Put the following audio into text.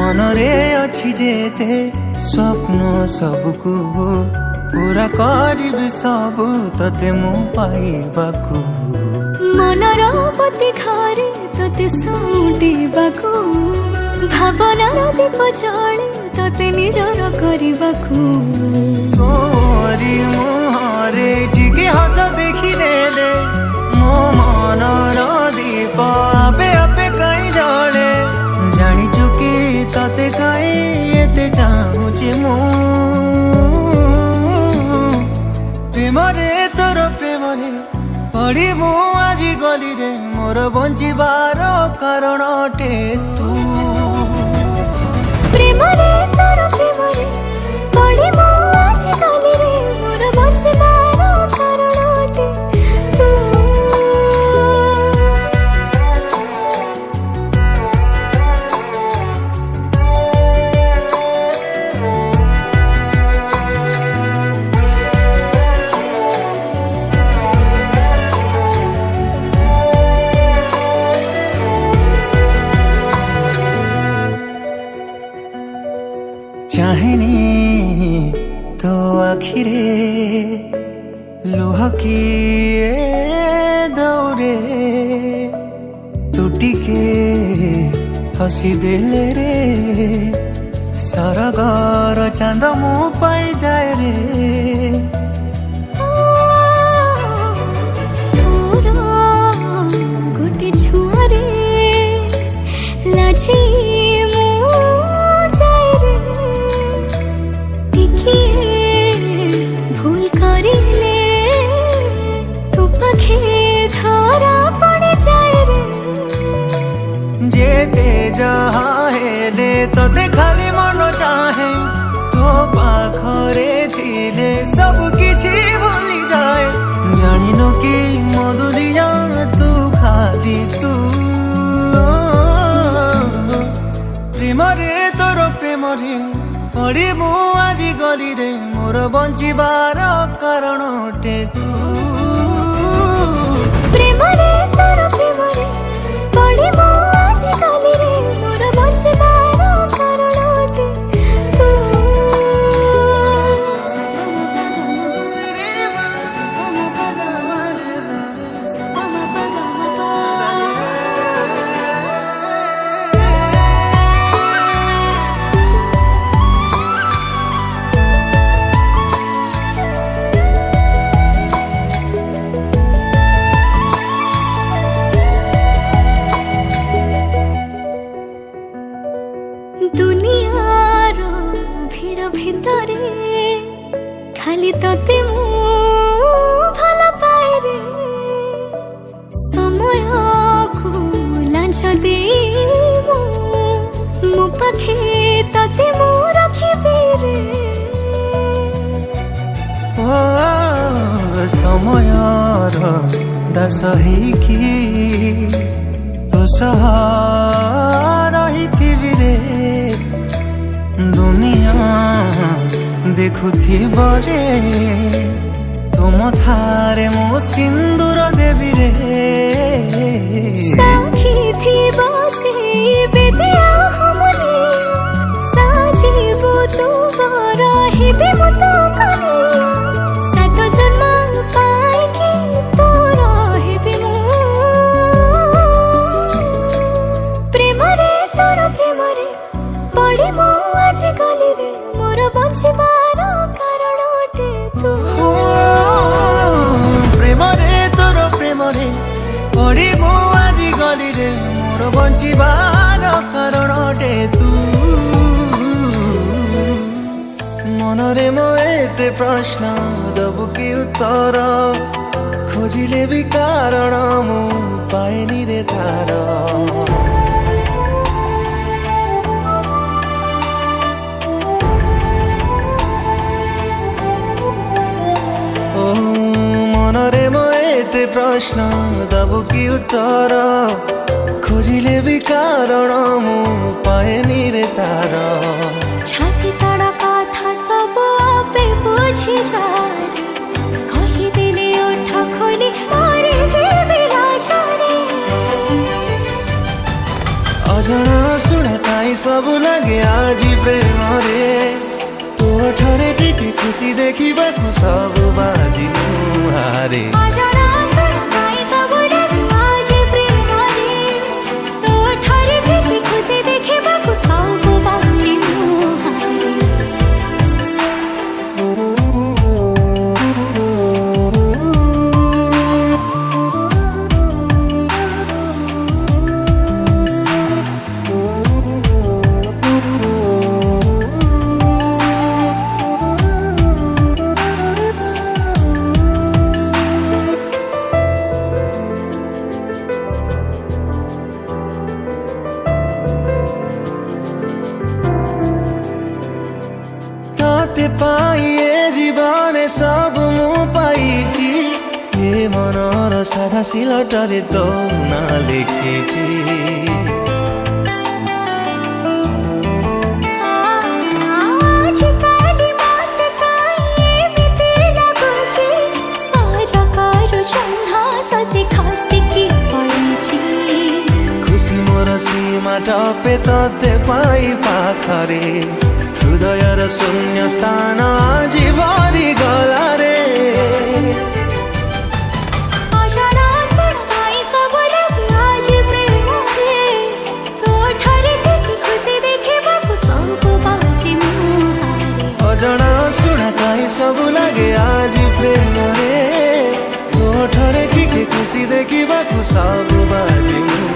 मनरे अछि जेते स्वप्न सबको पूरा करिबि सब तते मु पाइबाकू मनर पति घरे तते साउंटिबाकू भावनार दीप जळे तते निजर करिबाकू तोरी मुहरे टिके हस देखिदेले मो मनर दीप आपे आपे कहीं जळे जानिचु कि तते कहीं एते चाहुछि मु प्रेमरे तोर प्रेमरे पड़ी मु आज गली रे मोर बंचिबार कारण अटे तू प्रेमरे तोर प्रेमरे पड़ी मु आज गली रे मोर बंचिबार कारण अटे तू चाहनी तो आखिरे लुह की दौरे टूटिके हसी देले रे सरगर चांद मु पाई जाए रे गोटे छुआरे लाजी भूल करिले तू पखे धरा पड़ जाए रे जेते जहाँ हेले तोते खाली मन चाहे तो पाखरे थिले सब किछि भूली जाए जानिनो कि मधुलिया तू खाली तू प्रेमरे तोर प्रेमरे पड़ी मु आज गली रे मोर बंचिबार कारण अटे तू प्रेमरे तोर प्रेमरे पड़ी मु आज गली रे मोर बंचिबार कारण अटे तू दुनियार भीड़ भितरे खाली तते मु भल पाए रे समय को लांछ दे मो पाखे तते मु रखिबे रे ओ समयर दास हेकी तो रही रे दुनिया देखुथिब रे तुम थारे मो सिंदूर देवी रे साखी थिब से बेदिया हमने साजिबो तू रहिबे मो तो कनिया सात जन्म पाइके तो रहिबे मो प्रेमरे तोर प्रेमरे पड़ी मु आज गली रे मोर बंचिबार कारण अटे तू प्रेमरे तोर प्रेमरे पड़ी मु आज गली रे मोर बंचिबार कारण अटे तू मनरे मो एते प्रश्न दबु कि उत्तर खोजिले भी कारण मु पाएनी रे तार मनरे मो एते प्रश्न दबु कि उत्तर खोजिले भी कारण मु पाएनी रे तार छाती तड़ कथा सब आपे बुझी जारे कही दिले ओठ खोली मरे जेबे लाजरे अजଣା ଶୁଣେ ତାଇ सब लगे आज प्रेम रे तो ठरे टिके खुशी देखा सब बाजी मुहारे अजଣା ଶୁଣାଇ ସବୁ ଲାଗେ ଆଜି ପ୍ରେମରେ ତୋ ଠାରେ ଦେଖି ଖୁସି ଦେଖିବାକୁ ସବୁ ବାଜି ମୁହାଁରେ तोते पाइए जीवन सब मु पाइची ये मनर साधा सिलटरे तो ना लिखिची ଆଜିକାଲି ମତେ କାଇଁ ଏମିତି ଲାଗୁଛି ସରକାର ଚିହ୍ନା ସତେ ଖସିକି ପଡ଼ିଛି खुशी मोर सीमा टपे तोते पाई पाखरे हृदयर शून्य स्थान आज भरी गला रे ଅଜଣା ଶୁଣାଇ ସବୁ ଲାଗେ ଆଜି ପ୍ରେମରେ ତୋ ଠାରେ ଦେଖି ଖୁସି ଦେଖିବାକୁ ସବୁ ବାଜି ମୁହାଁରେ अजଣା शुणा काई सब लगे आज प्रेम रे तो ठरे टिके खुशी देखा सब बाजी